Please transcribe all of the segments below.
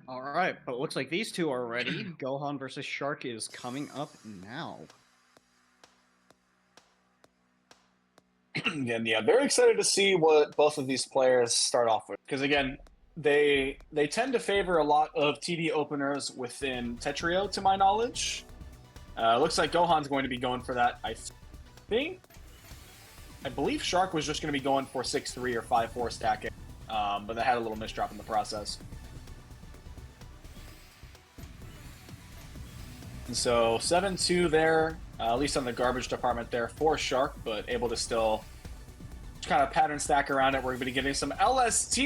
All right, but it looks like these two are ready. Gohan versus Shark is coming up now. And yeah, very excited to see what both of these players start off with. Because again, they tend to favor a lot of TD openers within Tetrio, to my knowledge. Looks like Gohan's going to be going for that. Think, I believe Shark was just going to be going for 6-3 or 5-4 stacking, but they had a little misdrop in the process. And so 7-2 there, at least on the garbage department there for Shark, but able to still kind of pattern stack around it. We're going to be getting some LST,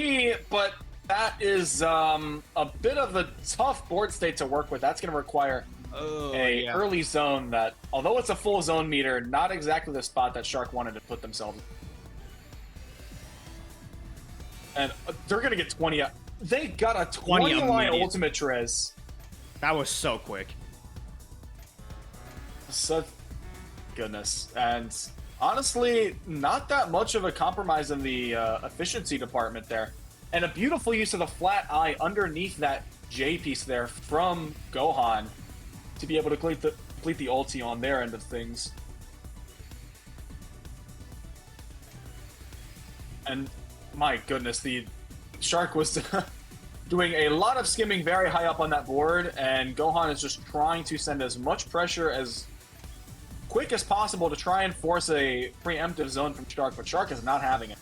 but that is a bit of a tough board state to work with. That's going to require early zone that, although it's a full zone meter, not exactly the spot that Shark wanted to put themselves. And they're going to get 20. They got a 20 line ultimate Triz. That was so quick. So, goodness. And honestly, not that much of a compromise in the efficiency department there. And a beautiful use of the flat eye underneath that J piece there from Gohan to be able to complete the ulti on their end of things. And my goodness, the Shark was doing a lot of skimming very high up on that board, and Gohan is just trying to send as much pressure as quick as possible to try and force a preemptive zone from Shark, but Shark is not having it.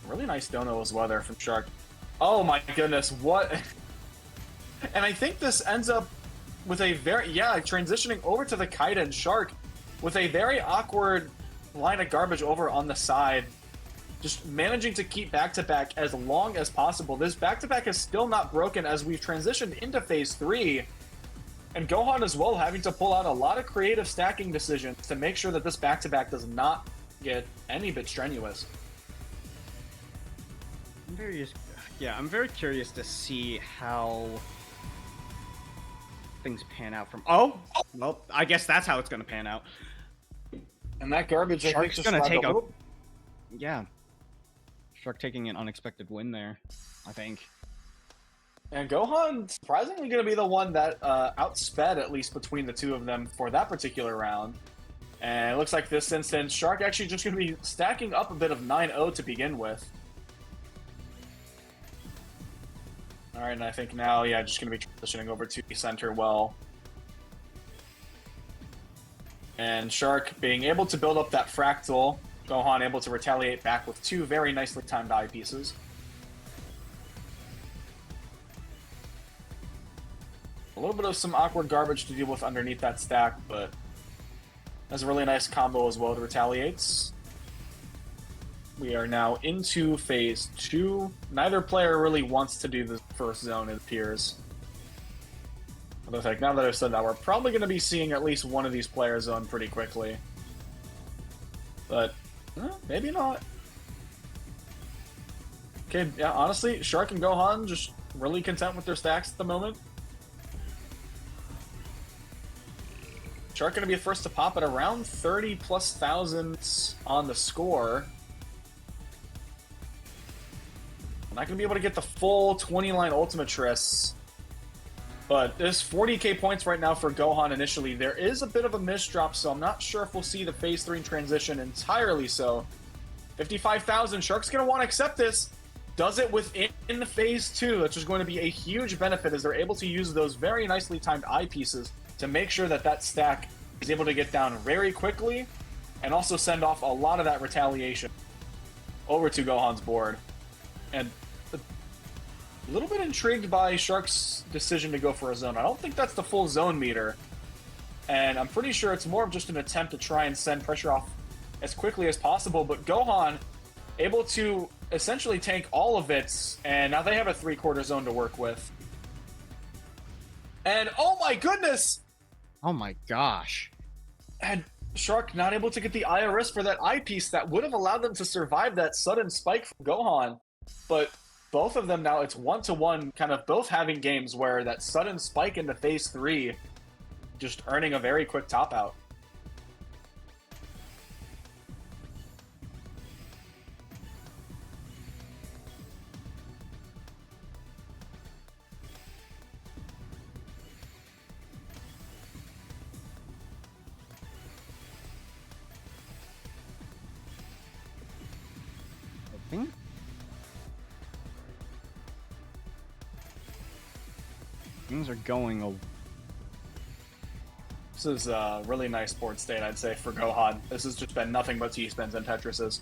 Really nice dono as well there from Shark. Oh my goodness, what? And I think this ends up with a very, transitioning over to the Kite and Shark with a very awkward line of garbage over on the side. Just managing to keep back-to-back as long as possible. This back-to-back is still not broken as we've transitioned into Phase 3. And Gohan as well having to pull out a lot of creative stacking decisions to make sure that this back-to-back does not get any bit strenuous. I'm very curious to see how things pan out from... Oh! Well, I guess that's how it's going to pan out. And that garbage, Shark's going to take a... Yeah. Shark taking an unexpected win there, I think. And Gohan surprisingly going to be the one that outsped, at least between the two of them, for that particular round. And it looks like this instance, Shark actually just going to be stacking up a bit of 9-0 to begin with. Alright, and I think now, just going to be transitioning over to the center well. And Shark being able to build up that fractal. Gohan able to retaliate back with two very nicely timed eye pieces. A little bit of some awkward garbage to deal with underneath that stack, but that's a really nice combo as well to retaliates. We are now into Phase 2. Neither player really wants to do the first zone, it appears. Although, like, now that I've said that, we're probably going to be seeing at least one of these players zone pretty quickly. But maybe not. Okay, yeah, honestly, Shark and Gohan just really content with their stacks at the moment. Shark going to be the first to pop at around 30,000+ on the score. Not going to be able to get the full 20-line Ultimatress. But there's 40k points right now for Gohan initially. There is a bit of a misdrop, so I'm not sure if we'll see the Phase 3 transition entirely so. 55,000, Shark's going to want to accept this. Does it within Phase 2, which is going to be a huge benefit as they're able to use those very nicely timed eyepieces to make sure that that stack is able to get down very quickly and also send off a lot of that retaliation over to Gohan's board. And a little bit intrigued by Shark's decision to go for a zone. I don't think that's the full zone meter. And I'm pretty sure it's more of just an attempt to try and send pressure off as quickly as possible. But Gohan able to essentially tank all of it. And now they have a 3/4 zone to work with. And oh my goodness! Oh my gosh. And Shark not able to get the IRS for that eyepiece that would have allowed them to survive that sudden spike from Gohan. But both of them now, it's 1-1, kind of both having games where that sudden spike into Phase 3 just earning a very quick top out. think things are going a... This is a really nice board state, I'd say, for Gohan. This has just been nothing but T-spins and Tetrises.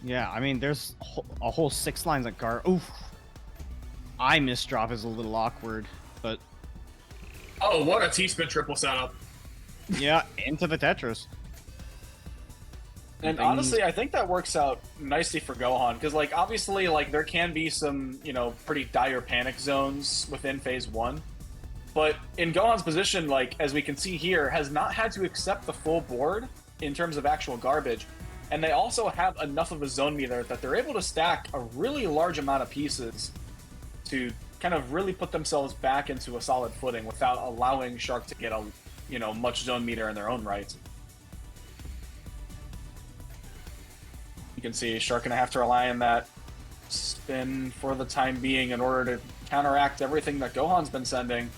Yeah, I mean, there's a whole 6 lines of guard. Oof. I misdrop is a little awkward, but... Oh, what a T-spin triple setup. Yeah, into the Tetris. And honestly, I think that works out nicely for Gohan, because, like, obviously, like, there can be some, you know, pretty dire panic zones within Phase 1. But in Gohan's position, like, as we can see here, has not had to accept the full board in terms of actual garbage. And they also have enough of a zone meter that they're able to stack a really large amount of pieces to kind of really put themselves back into a solid footing without allowing Shark to get a, you know, much zone meter in their own right. You can see Shark gonna have to rely on that spin for the time being in order to counteract everything that Gohan's been sending.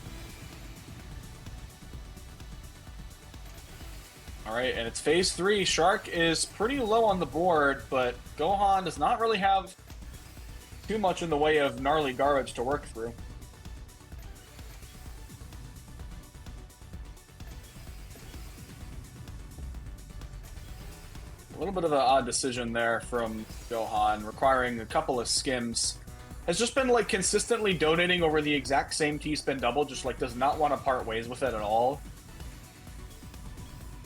Alright, and it's Phase 3. Shark is pretty low on the board, but Gohan does not really have too much in the way of gnarly garbage to work through. A little bit of an odd decision there from Gohan, requiring a couple of skims. Has just been, like, consistently donating over the exact same T-spin double, just, like, does not want to part ways with it at all.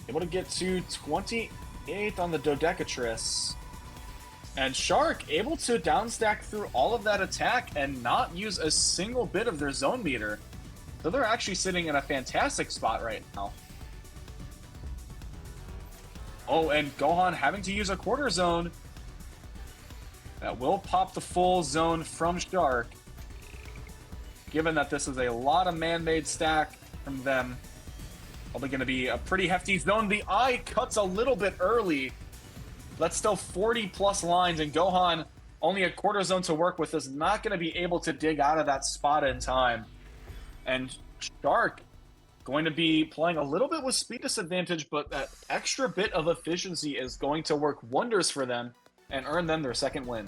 Able to get to 28th on the Dodecatris. And Shark able to downstack through all of that attack and not use a single bit of their zone meter. So they're actually sitting in a fantastic spot right now. Oh, and Gohan having to use a quarter zone. That will pop the full zone from Shark. Given that this is a lot of man-made stack from them. Probably going to be a pretty hefty zone. The eye cuts a little bit early. That's still 40-plus lines, and Gohan, only a quarter zone to work with, is not going to be able to dig out of that spot in time. And Shark going to be playing a little bit with speed disadvantage, but that extra bit of efficiency is going to work wonders for them and earn them their second win.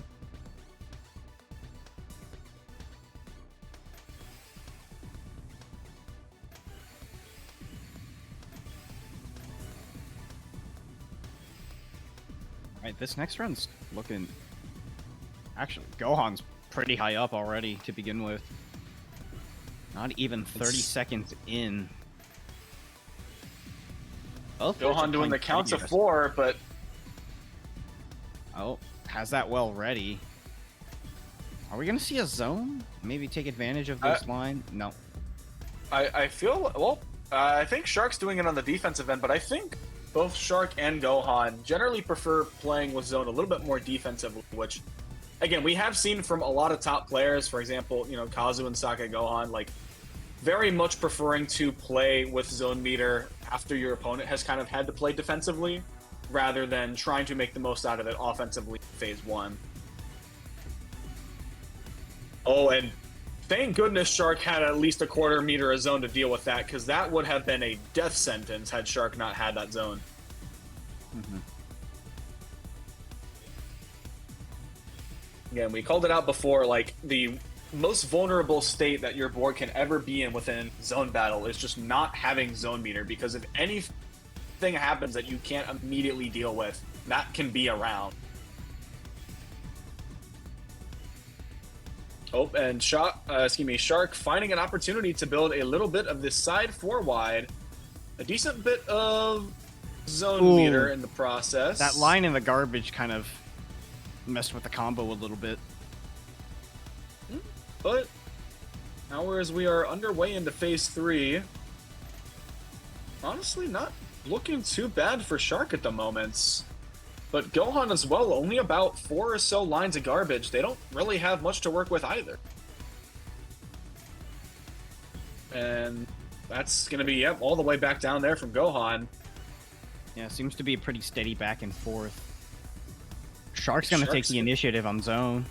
Alright, this next run's looking... Actually, Gohan's pretty high up already to begin with. Not even 30 seconds in. Both Gohan doing the counts of 4, but... Oh, has that well ready. Are we going to see a zone? Maybe take advantage of this line? No. I feel... Well, I think Shark's doing it on the defensive end, but I think both Shark and Gohan generally prefer playing with zone a little bit more defensively, which, again, we have seen from a lot of top players, for example, you know, Kazu and Sake Gohan, like, very much preferring to play with zone meter after your opponent has kind of had to play defensively, rather than trying to make the most out of it offensively in Phase 1. Oh, and thank goodness Shark had at least a quarter meter of zone to deal with that, because that would have been a death sentence had Shark not had that zone. Mm-hmm. Again, we called it out before, like, the most vulnerable state that your board can ever be in within zone battle is just not having zone meter, because if anything happens that you can't immediately deal with, that can be around. Oh, and Shark finding an opportunity to build a little bit of this side 4 wide. A decent bit of zone meter in the process. That line in the garbage kind of messed with the combo a little bit. But now, as we are underway into Phase 3, honestly not looking too bad for Shark at the moment. But Gohan as well, only about 4 or so lines of garbage. They don't really have much to work with either. And that's going to be, yep, all the way back down there from Gohan. Yeah, seems to be a pretty steady back and forth. Shark's going to take the initiative on zone.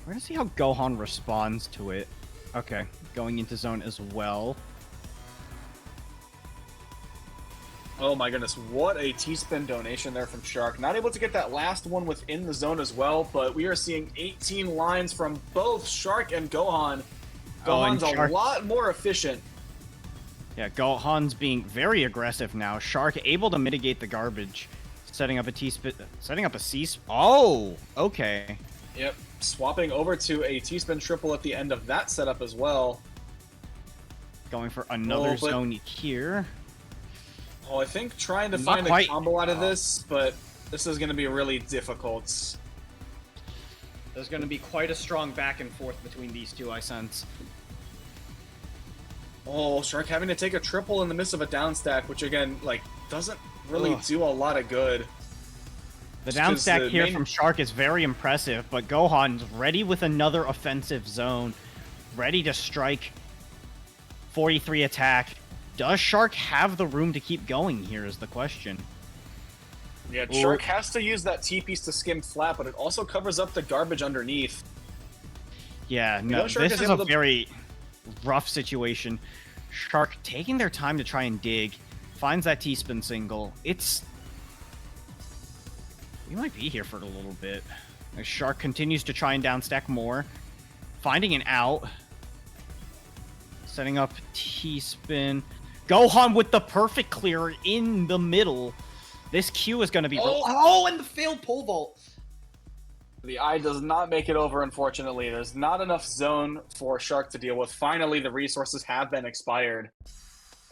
We're going to see how Gohan responds to it. Okay, going into zone as well. Oh my goodness, what a T-spin donation there from Shark. Not able to get that last one within the zone as well, but we are seeing 18 lines from both Shark and Gohan. Gohan's a lot more efficient. Yeah, Gohan's being very aggressive now. Shark able to mitigate the garbage. Setting up a T-spin, setting up a C-spin. Oh, okay. Yep, swapping over to a T-spin triple at the end of that setup as well. Going for another zone here. Oh, I think trying to find a combo out of this, but this is going to be really difficult. There's going to be quite a strong back and forth between these two, I sense. Oh, Shark having to take a triple in the midst of a down stack, which again, like, doesn't really do a lot of good. The down stack here from Shark is very impressive, but Gohan's ready with another offensive zone. Ready to strike. 43 attack. Does Shark have the room to keep going here is the question. Yeah, Shark has to use that T-piece to skim flat, but it also covers up the garbage underneath. Yeah, no, this is a very rough situation. Shark taking their time to try and dig. Finds that T-spin single. We might be here for a little bit. As Shark continues to try and downstack more. Finding an out. Setting up T-spin. Gohan with the perfect clear in the middle. This Q is going to be... Oh, and the failed pole vault. The eye does not make it over, unfortunately. There's not enough zone for Shark to deal with. Finally, the resources have been expired.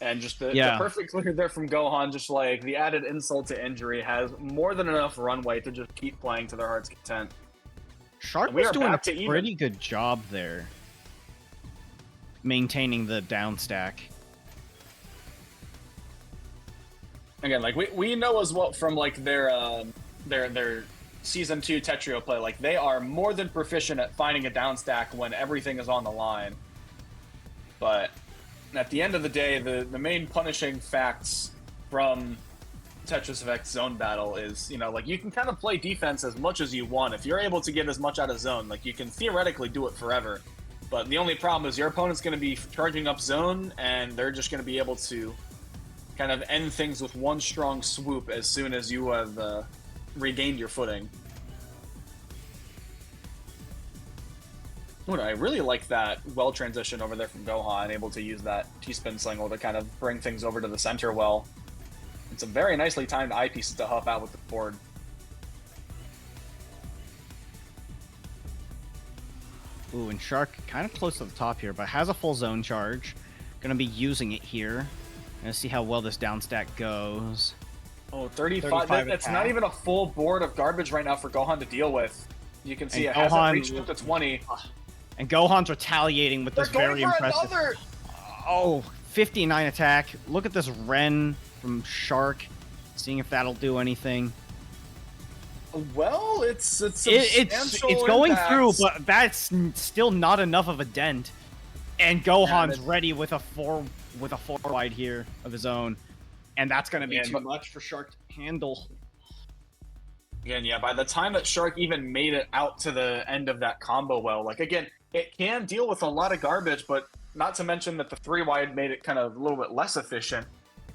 And just the perfect clear there from Gohan, just like the added insult to injury, has more than enough runway to just keep playing to their heart's content. Shark was doing a pretty good job there. Maintaining the down stack. Again, like we know as well from like their season 2 Tetrio play, like they are more than proficient at finding a down stack when everything is on the line. But at the end of the day, the main punishing facts from Tetris Effect zone battle is, you know, like you can kind of play defense as much as you want. If you're able to get as much out of zone, like you can theoretically do it forever. But the only problem is your opponent's going to be charging up zone, and they're just going to be able to kind of end things with one strong swoop as soon as you have regained your footing. I really like that well transition over there from Gohan, able to use that T-spin single to kind of bring things over to the center well. And some very nicely timed eyepieces to help out with the board. Ooh, and Shark kind of close to the top here, but has a full zone charge. Gonna be using it here. Gonna see how well this down stack goes. Oh, 35. That's not even a full board of garbage right now for Gohan to deal with. You can see it hasn't reached up to 20. And Gohan's retaliating with this very impressive... Oh, 59 attack. Look at this Ren from Shark. Seeing if that'll do anything. Well, it's going through, but that's still not enough of a dent. And Gohan's ready with a four wide here of his own, and that's going to be too much for Shark to handle. Again, yeah. By the time that Shark even made it out to the end of that combo, well, like again, it can deal with a lot of garbage, but not to mention that the 3 wide made it kind of a little bit less efficient.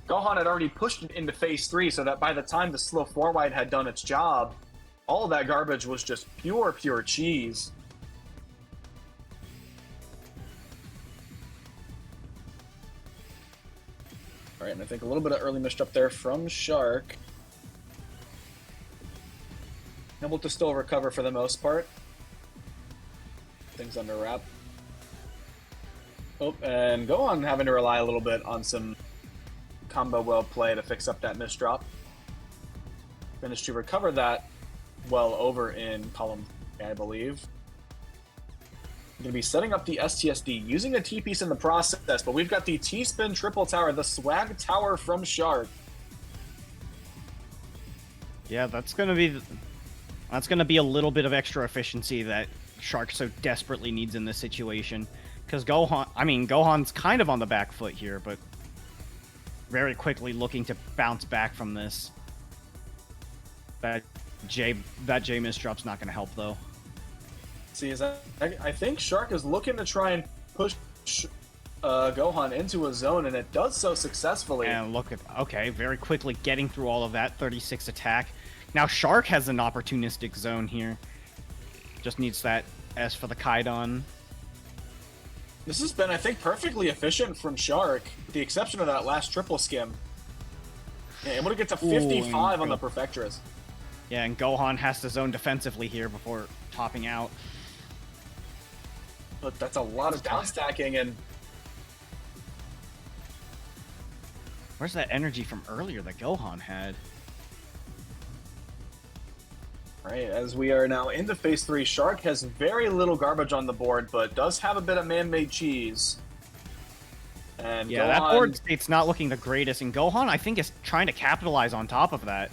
Gohan had already pushed it into phase 3, so that by the time the slow 4 wide had done its job, all of that garbage was just pure cheese. All right, and I think a little bit of early misstep there from Shark. Able to still recover for the most part. Things under wrap. Oh, and Gohan having to rely a little bit on some combo well play to fix up that misdrop. Managed to recover that well over in column, I believe. Going to be setting up the STSD, using a T-piece in the process, but we've got the T-spin triple tower, the swag tower from Shark. Yeah, that's going to be a little bit of extra efficiency that Shark so desperately needs in this situation. Because Gohan's kind of on the back foot here, but very quickly looking to bounce back from this. That J misdrop's not going to help, though. See, I think Shark is looking to try and push Gohan into a zone, and it does so successfully. And look at, okay, very quickly getting through all of that, 36 attack. Now Shark has an opportunistic zone here. Just needs that S for the Kaidan. This has been, I think, perfectly efficient from Shark, with the exception of that last triple skim. Yeah, able to get to 55 on the Perfectress. Yeah, and Gohan has to zone defensively here before topping out. But that's a lot of downstacking, and Where's that energy from earlier that Gohan had? right, as we are now into phase 3, Shark has very little garbage on the board, but does have a bit of man-made cheese. And Yeah, Gohan, that board state's not looking the greatest, and Gohan, I think, is trying to capitalize on top of that.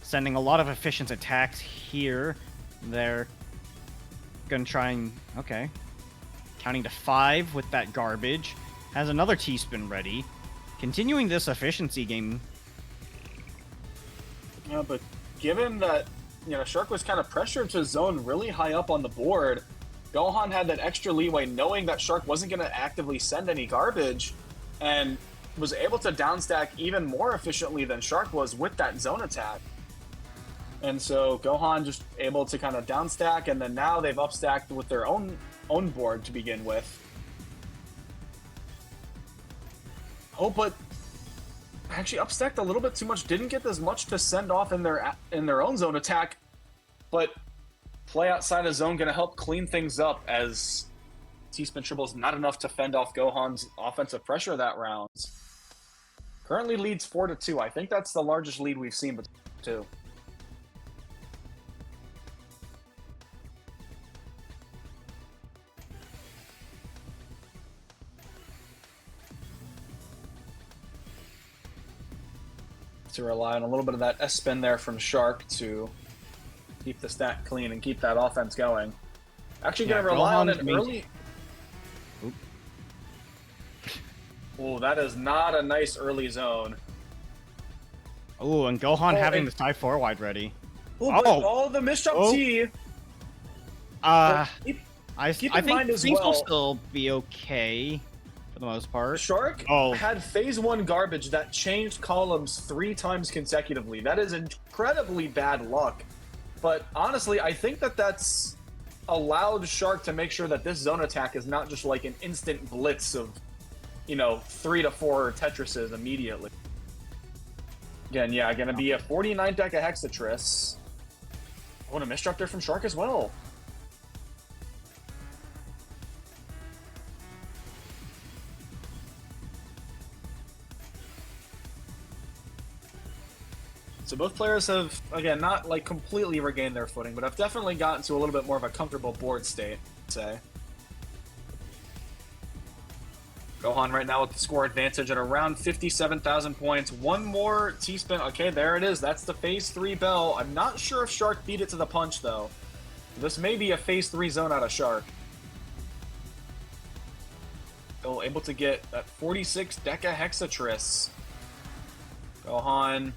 Sending a lot of efficient attacks here. They're gonna try and... Okay. Counting to 5 with that garbage. Has another T-spin ready. Continuing this efficiency game. Yeah, but given that, you know, Shark was kind of pressured to zone really high up on the board, Gohan had that extra leeway knowing that Shark wasn't going to actively send any garbage, and was able to downstack even more efficiently than Shark was with that zone attack. And so Gohan just able to kind of downstack, and then now they've upstacked with their own board to begin with. Oh, but actually upstacked a little bit too much. Didn't get as much to send off in their own zone attack, but play outside of zone going to help clean things up, as T-spin triple is not enough to fend off Gohan's offensive pressure that round. Currently leads 4-2. I think that's the largest lead we've seen between the two. To rely on a little bit of that S-spin there from Shark to keep the stack clean and keep that offense going. Actually going to rely on an early... Oh, that is not a nice early zone. Oh, and Gohan having the side 4 wide ready. Oh, the misjump T. I keep in think mind as things will well, still be okay for the most part. Shark had phase 1 garbage that changed columns 3 times consecutively. That is incredibly bad luck. But honestly, I think that that's allowed Shark to make sure that this zone attack is not just like an instant blitz of, you know, 3 to 4 Tetrises immediately. Again, yeah, going to be a 49 deck of Hexatris. Oh, and a misdrop there from Shark as well. So both players have, again, not like completely regained their footing, but have definitely gotten to a little bit more of a comfortable board state, I'd say. Gohan right now with the score advantage at around 57,000 points. One more T-spin. Okay, there it is. That's the phase 3 bell. I'm not sure if Shark beat it to the punch, though. This may be a phase 3 zone out of Shark. Still able to get that 46 Deca Hexatris. Gohan...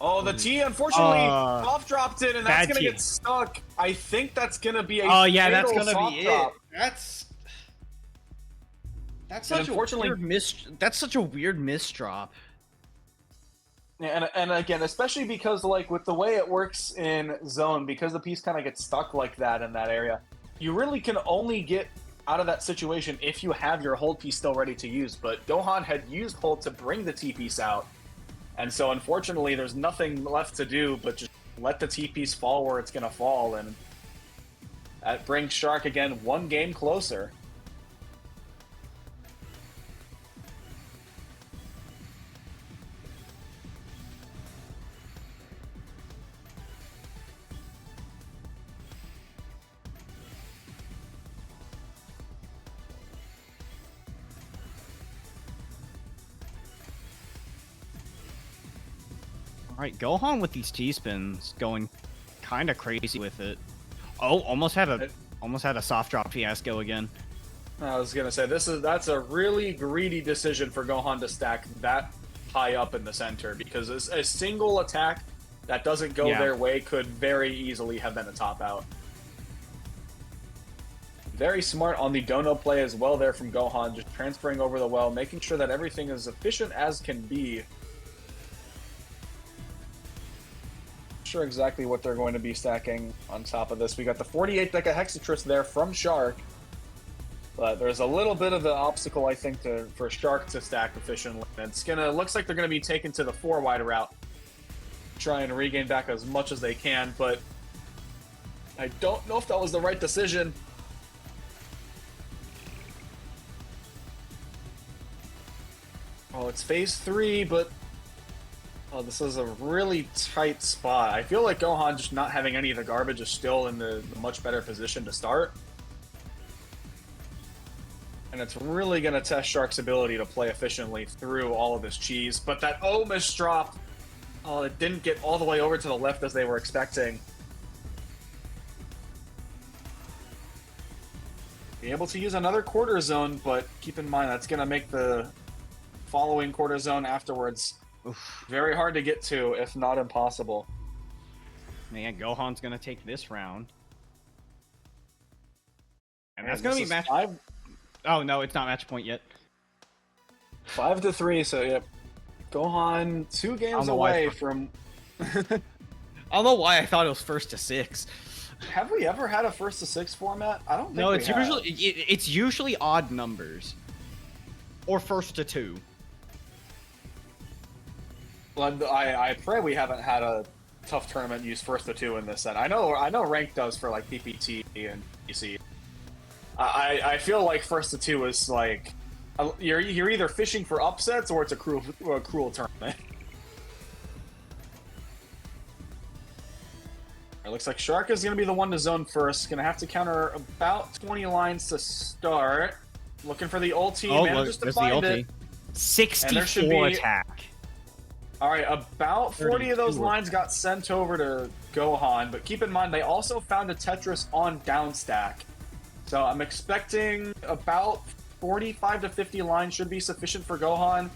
Oh, the T, unfortunately, soft dropped it, and that's going to get stuck. I think that's going to be a that's going to be drop. That's such a weird that's such a weird misdrop. Yeah, and again, especially because, like, with the way it works in zone, because the piece kind of gets stuck like that in that area, you really can only get out of that situation if you have your hold piece still ready to use. But Gohan had used hold to bring the T piece out. And so, unfortunately, there's nothing left to do but just let the T-piece fall where it's going to fall, and that brings Shark, again, one game closer. Alright, Gohan with these T-spins going kind of crazy with it. Oh, almost had a soft drop fiasco again. I was gonna say that's a really greedy decision for Gohan to stack that high up in the center, because a single attack that doesn't go their way could very easily have been a top out. Very smart on the dono play as well there from Gohan, just transferring over the well, making sure that everything is efficient as can be. Not sure exactly what they're going to be stacking on top of this. We got the 48 Decahexatress there from Shark. But there's a little bit of an obstacle, I think, for Shark to stack efficiently. Looks like they're gonna be taken to the 4-wide route, try and regain back as much as they can. But I don't know if that was the right decision. Oh, it's phase 3, but oh, this is a really tight spot. I feel like Gohan just not having any of the garbage is still in the much better position to start. And it's really going to test Shark's ability to play efficiently through all of this cheese. But that misdrop, oh, it didn't get all the way over to the left as they were expecting. Be able to use another quarter zone, but keep in mind that's going to make the following quarter zone afterwards very hard to get to, if not impossible. Man, Gohan's going to take this round. And Man, that's going to be match... Oh, no, it's not match point yet. 5-3, so yep. Gohan 2 games away from... I don't know why I thought it was 1st to 6. Have we ever had a 1st to 6 format? I don't think no, we it's have. it's usually odd numbers. Or 1st to 2. Well, I pray we haven't had a tough tournament use 1st to 2 in this set. I know rank does for like PPT and PC. I feel like 1st to 2 is like you're either fishing for upsets or it's a cruel tournament. It looks like Shark is going to be the one to zone first. Going to have to counter about 20 lines to start. Looking for the ulti. Manages to find it. 64 attack. All right, about 40 of those lines got sent over to Gohan, but keep in mind they also found a Tetris on downstack. So I'm expecting about 45 to 50 lines should be sufficient for Gohan.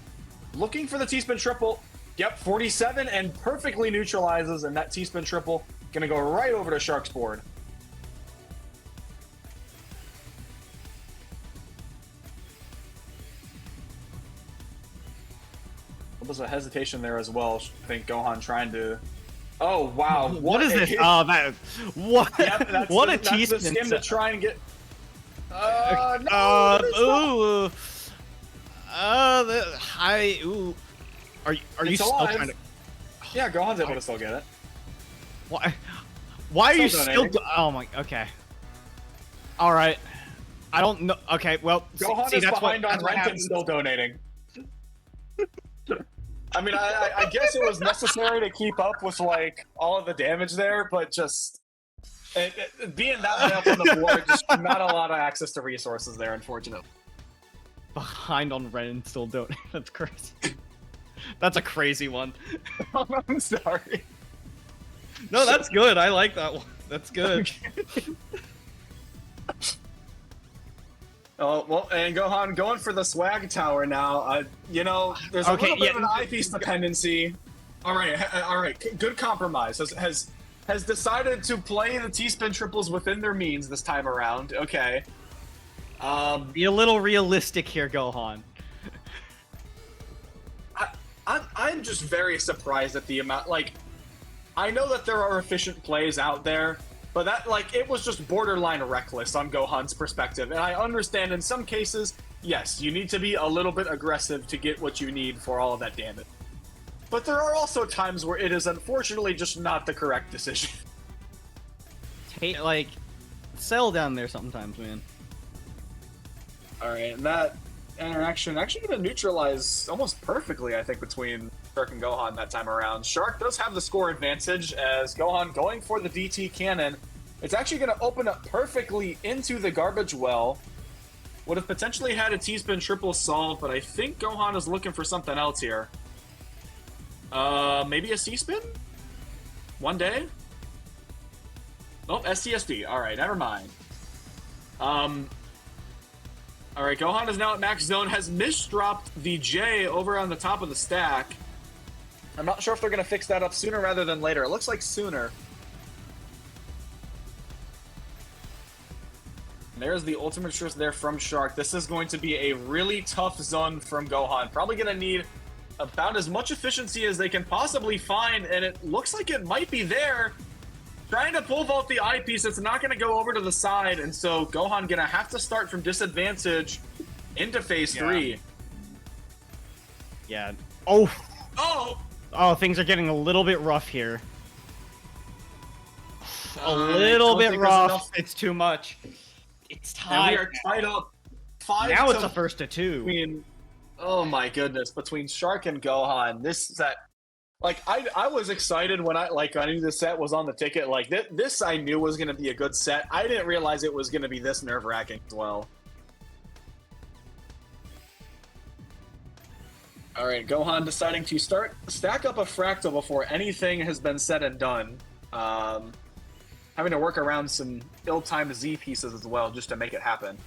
Looking for the T-spin triple. Yep, 47 and perfectly neutralizes, and that T-spin triple gonna go right over to Shark's board. There was a hesitation there as well. I think Gohan trying to... Oh, wow. What is this? Oh, that... What? Yep, what a that's T-spin. That's the skim to try and get... No, ooh. Ooh. Are you still alive. trying to... Yeah, Gohan's able to still get it. Why? Why are you Still still... Oh my... Okay. Alright. I don't know... Okay, well... Gohan is behind on rent and still donating. I mean, I guess it was necessary to keep up with, like, all of the damage there, but just... being that high up on the board, just not a lot of access to resources there, unfortunately. Behind on rent and still donating. That's crazy. That's a crazy one. I'm sorry. No, that's good. I like that one. That's good. Oh, well, and Gohan going for the swag tower now. You know, there's a little bit of an eyepiece dependency. All right, good compromise. Has decided to play the T-spin triples within their means this time around. Okay. Be a little realistic here, Gohan. I'm just very surprised at the amount. Like, I know that there are efficient plays out there, but that, like, it was just borderline reckless on Gohan's perspective. And I understand in some cases, yes, you need to be a little bit aggressive to get what you need for all of that damage. But there are also times where it is unfortunately just not the correct decision. Like, settle down there sometimes, man. Alright, and that interaction actually going to neutralize almost perfectly, I think, between Shark and Gohan that time around. Shark does have the score advantage as Gohan going for the DT cannon. It's actually going to open up perfectly into the garbage well. Would have potentially had a T-spin triple solve, but I think Gohan is looking for something else here. Maybe a C-spin? One day? Nope, STSD. Alright, never mind. Alright, Gohan is now at max zone, has misdropped the J over on the top of the stack. I'm not sure if they're going to fix that up sooner rather than later. It looks like sooner. There's the ultimate truth there from Shark. This is going to be a really tough zone from Gohan. Probably going to need about as much efficiency as they can possibly find, and it looks like it might be there. Trying to pull vault the eyepiece, it's not going to go over to the side, and so Gohan going to have to start from disadvantage into phase 3. Yeah. Oh! Oh, things are getting a little bit rough here. A I little don't bit think there's rough. enough. It's too much. It's And tied. we are tied up 5 Now it's to a first to 2. between, oh my goodness, between Shark and Gohan. This set, like, I was excited when I knew the set was on the ticket. Like, this I knew was going to be a good set. I didn't realize it was going to be this nerve-wracking as well. All right, Gohan deciding to stack up a fractal before anything has been said and done. Having to work around some ill-timed Z pieces as well just to make it happen.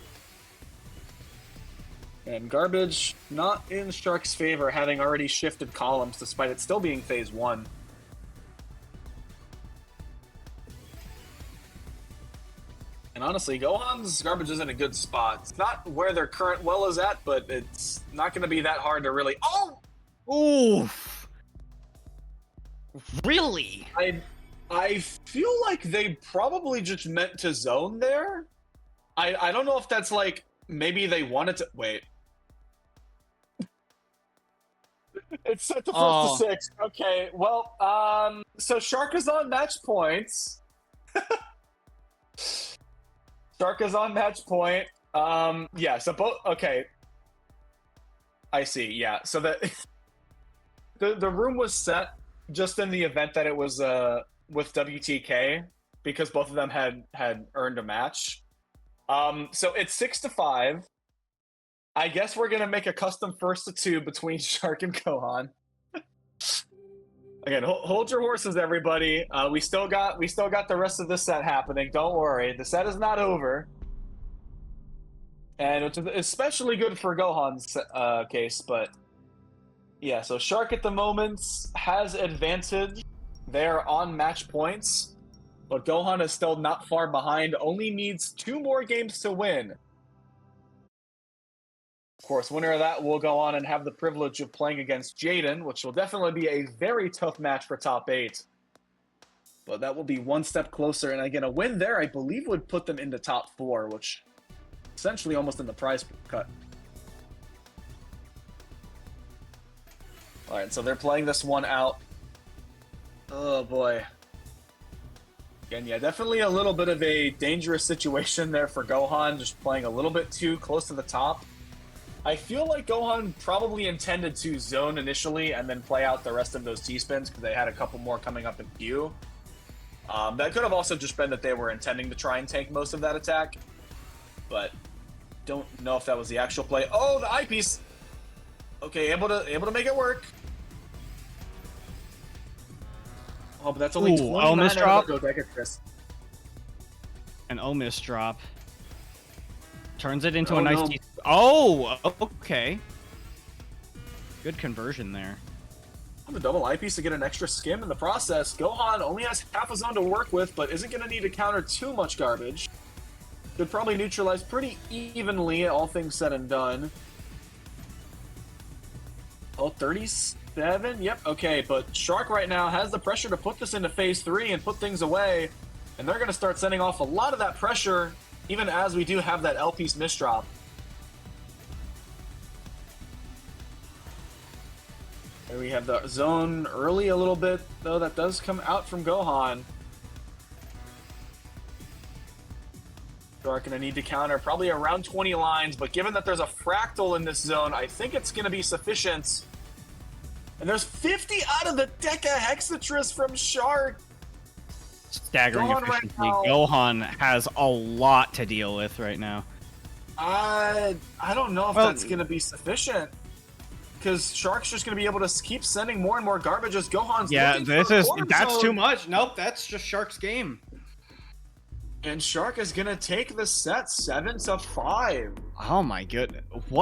And garbage not in Shark's favor, having already shifted columns despite it still being phase 1. And honestly, Gohan's garbage is in a good spot. It's not where their current well is at, but it's not going to be that hard to really... Oh! Oof. Really? I feel like they probably just meant to zone there. I don't know if that's like, maybe they wanted to... Wait. It's set to first to 6. Okay, well, so Shark is on match points. Shark is on match point. Yeah, so both... Okay. I see, yeah. So the room was set just in the event that it was with WTK, because both of them had earned a match. So it's 6-5. I guess we're gonna make a custom first to 2 between Shark and Gohan. Again, hold your horses, everybody. We still got the rest of this set happening. Don't worry, the set is not over, and it's especially good for Gohan's case. But yeah, so Shark at the moment has advantage. They're on match points, but Gohan is still not far behind. Only needs 2 more games to win. Of course, winner of that will go on and have the privilege of playing against Jaden, which will definitely be a very tough match for top 8. But that will be one step closer, and again, a win there, I believe, would put them into top 4, which essentially almost in the prize cut. All right, so they're playing this one out. Oh boy. Again, yeah, definitely a little bit of a dangerous situation there for Gohan, just playing a little bit too close to the top. I feel like Gohan probably intended to zone initially and then play out the rest of those T-spins because they had a couple more coming up in queue. That could have also just been that they were intending to try and tank most of that attack, but don't know if that was the actual play. Oh, the eyepiece! Okay, able to make it work. Oh, but that's only 29 miss drop. An miss drop. Turns it into a nice... No. Oh, okay. Good conversion there. The double eyepiece to get an extra skim in the process. Gohan only has half a zone to work with, but isn't going to need to counter too much garbage. Could probably neutralize pretty evenly, all things said and done. Oh, 37? Yep, okay, but Shark right now has the pressure to put this into phase 3 and put things away, and they're going to start sending off a lot of that pressure, even as we do have that L-piece misdrop. There we have the zone early a little bit, though that does come out from Gohan. Shark gonna need to counter probably around 20 lines, but given that there's a fractal in this zone, I think it's gonna be sufficient. And there's 50 out of the Deca Hexatris from Shark. Staggering Gohan efficiency. right now- Gohan has a lot to deal with right now. I don't know if Well- that's gonna be sufficient. Because Shark's just going to be able to keep sending more and more garbage as Gohan's Yeah, looking for a warp that's zone. too much. Nope, that's just Shark's game. And Shark is going to take the set 7-5. Oh my goodness. What